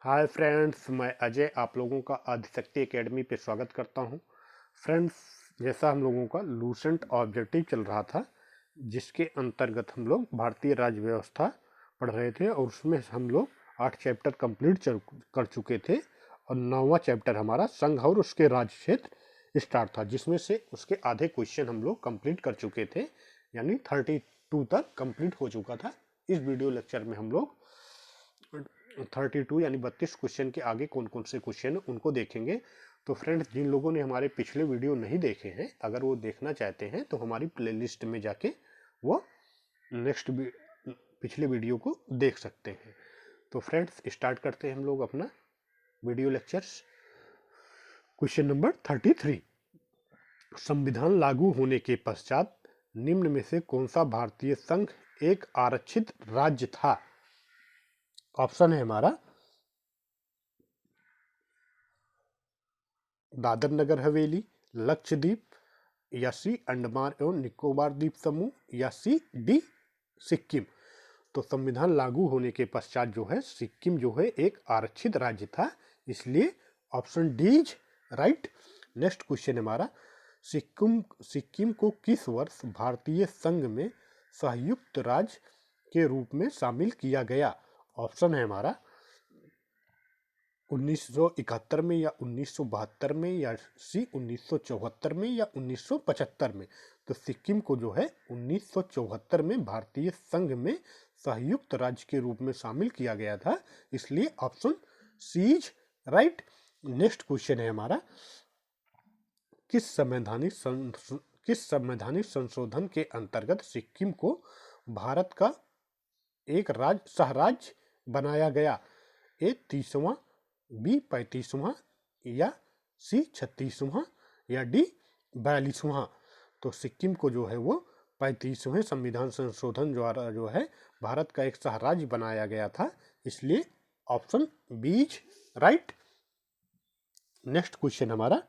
Hi friends, मैं अजय आप लोगों का आदिशक्ति एकेडमी पे स्वागत करता हूं। फ्रेंड्स, जैसा हम लोगों का लूसेंट ऑब्जेक्टिव चल रहा था, जिसके अंतर्गत हम लोग भारतीय राज्य व्यवस्था पढ़ रहे थे और उसमें हम लोग 8 चैप्टर कंप्लीट कर चुके थे और 9वां चैप्टर हमारा संघ और उसके राज्य क्षेत्र स्टार्ट था, जिसमें से उसके आधे क्वेश्चन हम लोग कंप्लीट कर चुके थे, यानी 32 तक कंप्लीट हो चुका था। इस वीडियो लेक्चर में हम लोग 32 यानी 32 क्वेश्चन के आगे कौन कौन से क्वेश्चन उनको देखेंगे। तो फ्रेंड्स, जिन लोगों ने हमारे पिछले वीडियो नहीं देखे हैं, अगर वो देखना चाहते हैं तो हमारी प्लेलिस्ट में जाके वो नेक्स्ट पिछले वीडियो को देख सकते हैं। तो फ्रेंड्स, स्टार्ट करते हैं हम लोग अपना वीडियो लेक्चर्स। क्वेश्चन नंबर 33, संविधान लागू होने के पश्चात निम्न में से कौन सा भारतीय संघ एक आरक्षित राज्य था? ऑप्शन है हमारा दादर नगर हवेली, लक्षद्वीप, या सी अंडमान एवं निकोबार द्वीप समूह, या सी डी सिक्किम। तो संविधान लागू होने के पश्चात जो है सिक्किम जो है एक आरक्षित राज्य था, इसलिए option D is right. Next question हमारा, सिक्किम सिक्किम को किस वर्ष भारतीय संघ में संयुक्त राज्य के रूप में शामिल किया गया? ऑप्शन है हमारा 1971 में, या 1972 में, या सी 1974 में, या 1975 में। तो सिक्किम को जो है 1974 में भारतीय संघ में संयुक्त राज्य के रूप में शामिल किया गया था, इसलिए option C is right. Next question है हमारा, किस संवैधानिक संशोधन के अंतर्गत सिक्किम को भारत का एक राज्य सह राज्य बनाया गया? ए 30वां, बी 35वां, या सी 36वां, या डी 42वां। तो सिक्किम को जो है वो 35वें संविधान संशोधन द्वारा जो है भारत का एक सह राज्य बनाया गया था, इसलिए option B is right. Next question हमारा,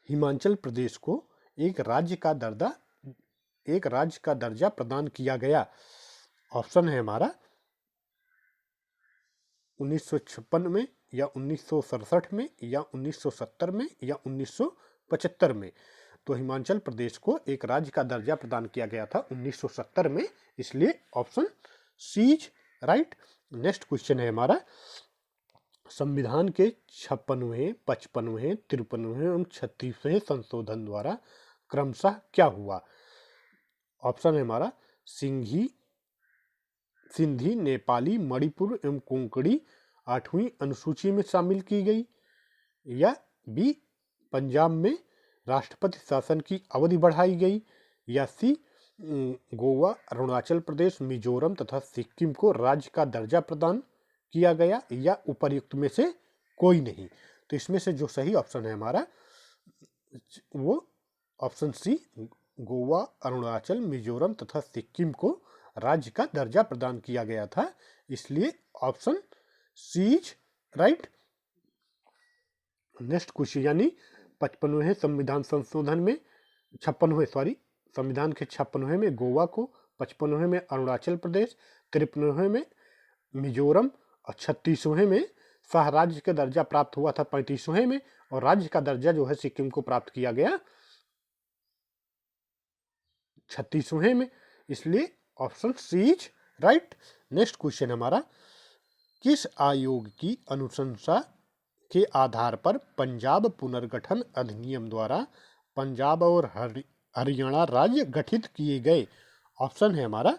हिमाचल प्रदेश को एक राज्य का दर्जा प्रदान किया गया। ऑप्शन है हमारा 1956 में, या 1967 में, या 1970 में, या 1975 में। तो हिमाचल प्रदेश को एक राज्य का दर्जा प्रदान किया गया था 1970 में, इसलिए option C is right. Next question है हमारा, संविधान के 56वें, 55वें, 53वें एवं 36वें संशोधन द्वारा क्रमशः क्या हुआ? ऑप्शन है हमारा सिंधी, नेपाली, मणिपुर एवं कोंकणी 8वीं अनुसूची में शामिल की गई, या बी पंजाब में राष्ट्रपति शासन की अवधि बढ़ाई गई, या सी गोवा, अरुणाचल प्रदेश, मिजोरम तथा सिक्किम को राज्य का दर्जा प्रदान किया गया, या उपर्युक्त में से कोई नहीं। तो इसमें से जो सही ऑप्शन है हमारा वो ऑप्शन सी, गोवा, अरुणाचल, मिजोरम तथा सिक्किम को राज्य का दर्जा प्रदान किया गया था, इसलिए option C is right. Next question, यानी 55वें संविधान संशोधन में 56वें संविधान के 56वें में गोवा को, 55वें में अरुणाचल प्रदेश, 53वें में मिजोरम और 36वें में सह राज्य का दर्जा प्राप्त हुआ था 35वें में, और राज्य का दर्जा जो है सिक्किम को प्राप्त किया गया 36वें में, इसलिए option C is right. Next question हमारा, किस आयोग की अनुशंसा के आधार पर पंजाब पुनर्गठन अधिनियम द्वारा पंजाब और हरियाणा राज्य गठित किए गए? ऑप्शन है हमारा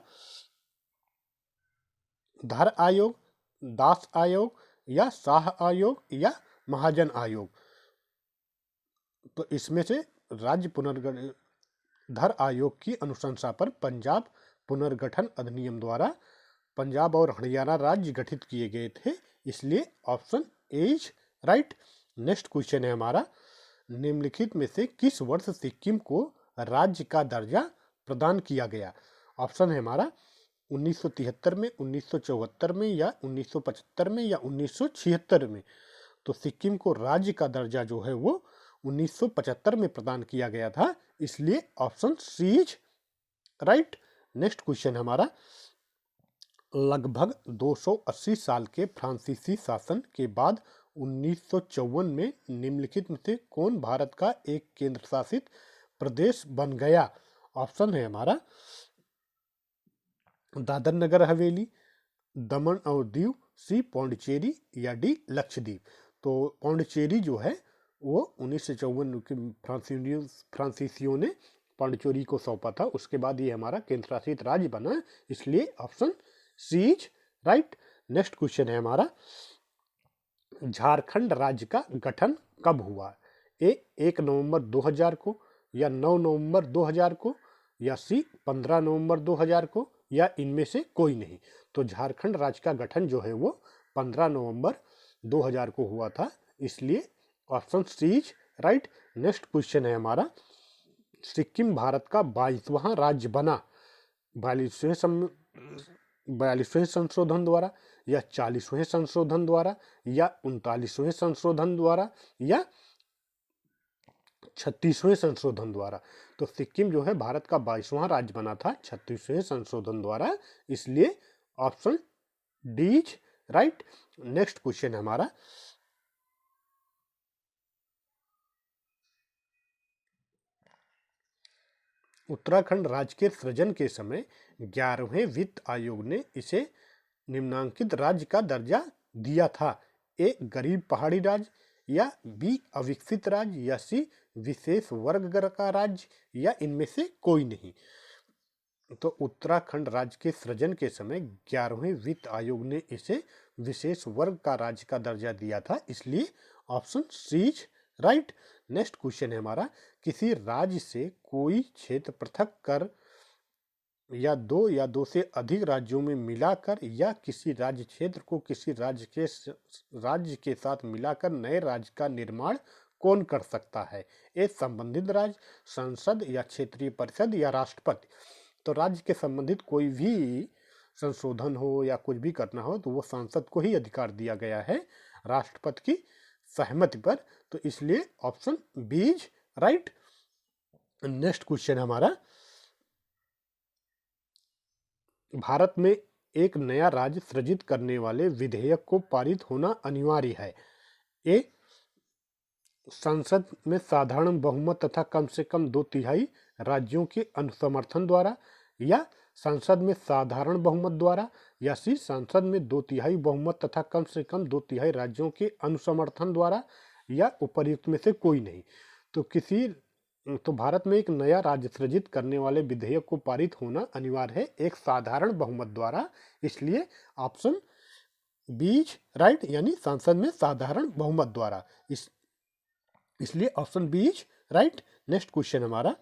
धर आयोग, दास आयोग, या शाह आयोग, या महाजन आयोग। तो इसमें से राज्य पुनर्गठन धर आयोग की अनुशंसा पर पंजाब पुनर्गठन अधिनियम द्वारा पंजाब और हरियाणा राज्य गठित किए गए थे, इसलिए option A is right. Next question है हमारा, निम्नलिखित में से किस वर्ष सिक्किम को राज्य का दर्जा प्रदान किया गया? ऑप्शन है हमारा 1973 में, 1974 में, या 1975 में, या 1976 में। तो सिक्किम को राज्य का दर्जा जो है वो 1975 में प्रदान किया गया था, इसलिए option C is right. Next question हमारा, लगभग 280 साल के फ्रांसीसी शासन के बाद 1954 में निम्नलिखित में से कौन भारत का एक केंद्र शासित प्रदेश बन गया? ऑप्शन है हमारा दादर नगर हवेली, दमन और दीव, सी पौंडीचेरी या डी लक्षद्वीप। तो पौंडीचेरी जो है वो 1954 के फ्रांसीसियों ने पौंडीचेरी को सौंपा था, उसके बाद ये हमारा केंद्र शासित राज्य बना, इसलिए option C is right. Next question है हमारा, झारखंड राज्य का गठन कब हुआ? ए 1 नवंबर 2000 को, या 9 नवंबर 2000 को, या सी 15 नवंबर 2000 को, या इनमें से कोई नहीं। तो झारखंड राज्य का गठन जो है वो 15 नवंबर 2000 को हुआ था, इसलिए option C is right. Next question है हमारा, सिक्किम भारत का 22वां राज्य बना 42वें संशोधन द्वारा, या 40वें संशोधन द्वारा, या 39वें संशोधन द्वारा, या 36वें संशोधन द्वारा। तो सिक्किम जो है भारत का 22वां राज्य बना था 36वें संशोधन द्वारा, इसलिए option D is right. Next question है हमारा, उत्तराखंड राज्य के सृजन के समय 11वें वित्त आयोग ने इसे निम्नांकित राज्य का दर्जा दिया था? ए गरीब पहाड़ी राज्य, या बी अविकसित राज्य, या सी विशेष वर्ग का राज्य, या इनमें से कोई नहीं। तो उत्तराखंड राज्य के सृजन के समय 11वें वित्त आयोग ने इसे विशेष वर्ग का राज्य का दर्जा दिया था, इसलिए option C is right. Next question है हमारा, किसी राज्य से कोई क्षेत्र पृथक कर या दो से अधिक राज्यों में मिलाकर, या किसी राज्य क्षेत्र को किसी राज्य के साथ मिलाकर नए राज्य का निर्माण कौन कर सकता है? ए संबंधित राज्य, संसद, या क्षेत्रीय परिषद, या राष्ट्रपति। तो राज्य के संबंधित कोई भी संशोधन हो या कुछ भी करना हो तो वो सांसद को ही अधिकार दिया गया है, राष्ट्रपति की सहमति पर, तो इसलिए option B is right. Next question हमारा, भारत में एक नया राज्य सृजित करने वाले विधेयक को पारित होना अनिवार्य है? ए संसद में साधारण बहुमत तथा कम से कम 2/3 राज्यों के अनुसमर्थन द्वारा, या संसद में साधारण बहुमत द्वारा, या सी संसद में 2/3 बहुमत तथा कम से कम 2/3 राज्यों के अनुसमर्थन द्वारा, या उपर्युक्त में से कोई नहीं। तो भारत में एक नया राज्य सृजित करने वाले विधेयक को पारित होना अनिवार्य है एक साधारण बहुमत द्वारा, इसलिए ऑप्शन बी इज राइट, यानी संसद में साधारण बहुमत द्वारा, इसलिए option B is right. Next question हमारा,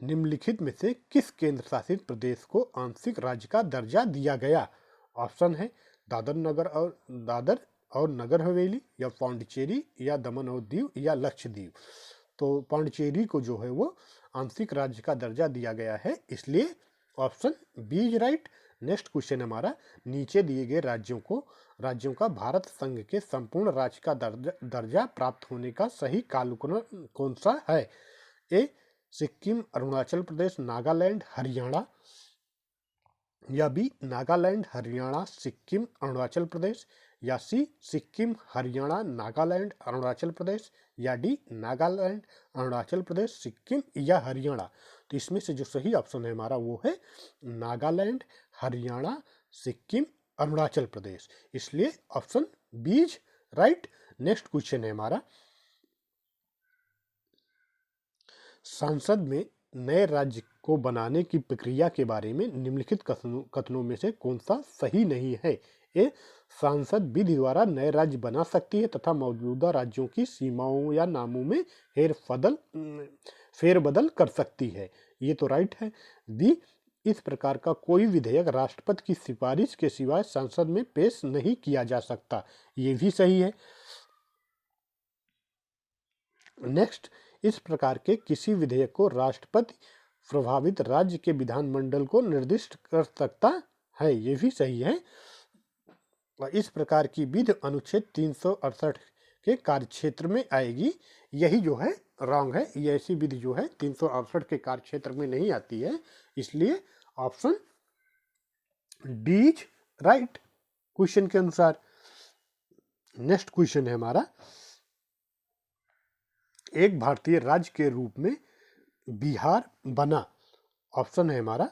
निम्नलिखित में से किस केंद्र शासित प्रदेश को आंशिक राज्य का दर्जा दिया गया? ऑप्शन है दादर और नगर हवेली, या पौंडीचेरी, या दमन और दीव, या लक्षद्वीप। तो पौंडीचेरी को जो है वो आंशिक राज्य का दर्जा दिया गया है, इसलिए option B is right. Next question हमारा, नीचे दिए गए राज्यों का भारत संघ के संपूर्ण राज्य का दर्जा प्राप्त होने का सही कालक्रम कौन सा है? ए सिक्किम, अरुणाचल प्रदेश, नागालैंड, हरियाणा, या बी नागालैंड, हरियाणा, सिक्किम, अरुणाचल प्रदेश, या सी सिक्किम, हरियाणा, नागालैंड, अरुणाचल प्रदेश, या डी नागालैंड, अरुणाचल प्रदेश, सिक्किम या हरियाणा। तो इसमें से जो सही ऑप्शन है हमारा वो है नागालैंड, हरियाणा, सिक्किम, अरुणाचल प्रदेश, इसलिए option B is right. Next question है हमारा, संसद में नए राज्य को बनाने की प्रक्रिया के बारे में निम्नलिखित कथनों में से कौन सा सही नहीं है? ए सांसद विधि द्वारा नए राज्य बना सकती है तथा मौजूदा राज्यों की सीमाओं या नामों में फेरबदल कर सकती है, ये तो राइट है। बी इस प्रकार का कोई विधेयक राष्ट्रपति की सिफारिश के सिवाय संसद में पेश नहीं किया जा सकता, ये भी सही है। नेक्स्ट, इस प्रकार के किसी विधेयक को राष्ट्रपति प्रभावित राज्य के विधानमंडल को निर्दिष्ट कर सकता है, ये भी सही है। इस प्रकार की विधि अनुच्छेद 368 के कार्यक्षेत्र में आएगी, यही जो है रॉन्ग है, ये ऐसी विधि जो है 368 के कार्य क्षेत्र में नहीं आती है, इसलिए option D is right question के अनुसार। नेक्स्ट क्वेश्चन है हमारा, एक भारतीय राज्य के रूप में बिहार बना, ऑप्शन है हमारा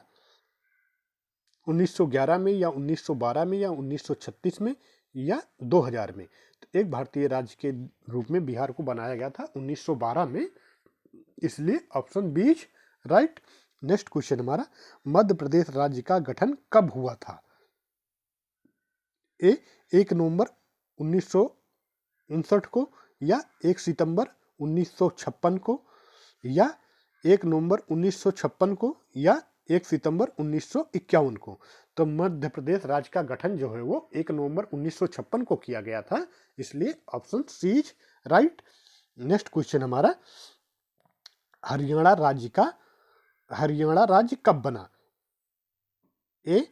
1911 में या 1912 में या 1936 में या 2000 में। तो एक भारतीय राज्य के रूप में बिहार को बनाया गया था 1912 में, इसलिए option B is right. Next question हमारा, मध्य प्रदेश राज्य का गठन कब हुआ था? ए 1 नवंबर 1959 को, या 1 सितंबर 1956 को, या 1 नवंबर 1956 को, या 1 सितंबर 1951 को। तो मध्य प्रदेश राज्य का गठन जो है वो 1 नवंबर 1956 को किया गया था, इसलिए option C is right. Next question हमारा, हरियाणा राज्य कब बना? ए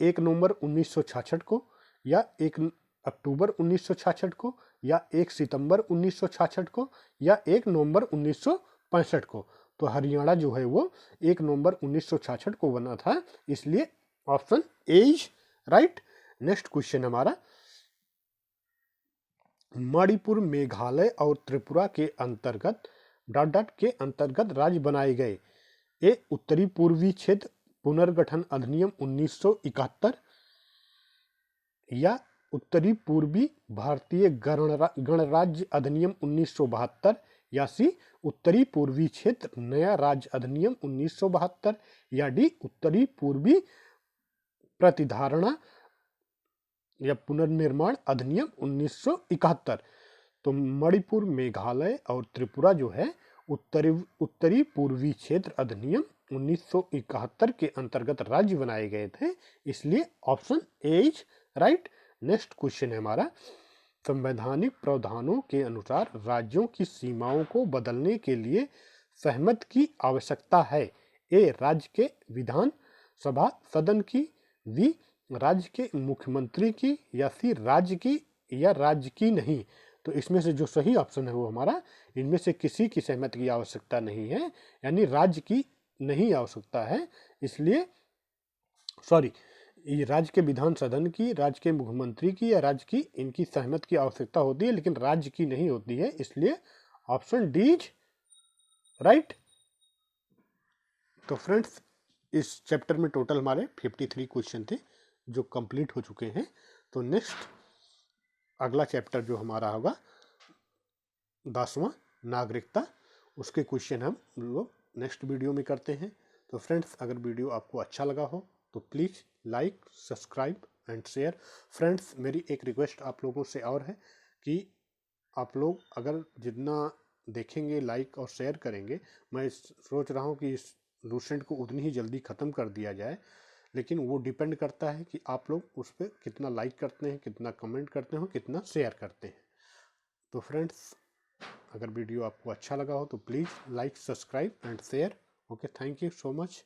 1 नवंबर 1966 को, या 1 अक्टूबर 1966 को, या 1 सितंबर 1966 को, या 1 नवंबर 1965 को। तो हरियाणा जो है वो 1 नवंबर 1966 को बना था, इसलिए option A is right. Next question हमारा, मणिपुर, मेघालय और त्रिपुरा के अंतर्गत राज्य बनाए गए। ए उत्तरी पूर्वी क्षेत्र पुनर्गठन अधिनियम 1971, या उत्तरी पूर्वी भारतीय गणराज्य अधिनियम 1972, या सी उत्तरी पूर्वी क्षेत्र नया राज्य अधिनियम 1972, या डी उत्तरी पूर्वी प्रतिधारणा या पुनर्निर्माण अधिनियम 1971। तो मणिपुर, मेघालय और त्रिपुरा जो है उत्तरी पूर्वी क्षेत्र अधिनियम 1971 के अंतर्गत राज्य बनाए गए थे, इसलिए option A is right. Next question है हमारा, संवैधानिक प्रावधानों के अनुसार राज्यों की सीमाओं को बदलने के लिए सहमति की आवश्यकता है। ए राज्य के विधान सभा सदन की, बी राज्य के मुख्यमंत्री की, या सी राज्य की, या राज्य की नहीं। तो इसमें से जो सही ऑप्शन है वो हमारा, इनमें से किसी की सहमति की आवश्यकता नहीं है, यानी राज्य की नहीं आवश्यकता है, इसलिए सॉरी, ये राज्य के विधान सदन की, राज्य के मुख्यमंत्री की या राज्य की, इनकी सहमति की आवश्यकता होती है, लेकिन राज्य की नहीं होती है, इसलिए ऑप्शन डी इज राइट। तो फ्रेंड्स, इस चैप्टर में टोटल हमारे 53 क्वेश्चन थे जो कंप्लीट हो चुके हैं। तो नेक्स्ट अगला चैप्टर जो हमारा होगा 10वां नागरिकता, उसके क्वेश्चन हम लोग नेक्स्ट वीडियो में करते हैं। तो फ्रेंड्स, अगर वीडियो आपको अच्छा लगा हो तो please like, subscribe and share. Friends, मेरी एक रिक्वेस्ट आप लोगों से और है कि आप लोग अगर जितना देखेंगे, लाइक और शेयर करेंगे, मैं सोच रहा हूँ कि इस लूसेंट को उतनी ही जल्दी ख़त्म कर दिया जाए, लेकिन वो डिपेंड करता है कि आप लोग उस पर कितना लाइक करते हैं, कितना कमेंट करते हो, कितना शेयर करते हैं। तो फ्रेंड्स, अगर वीडियो आपको अच्छा लगा हो तो please like, subscribe and share. Okay, thank you so much.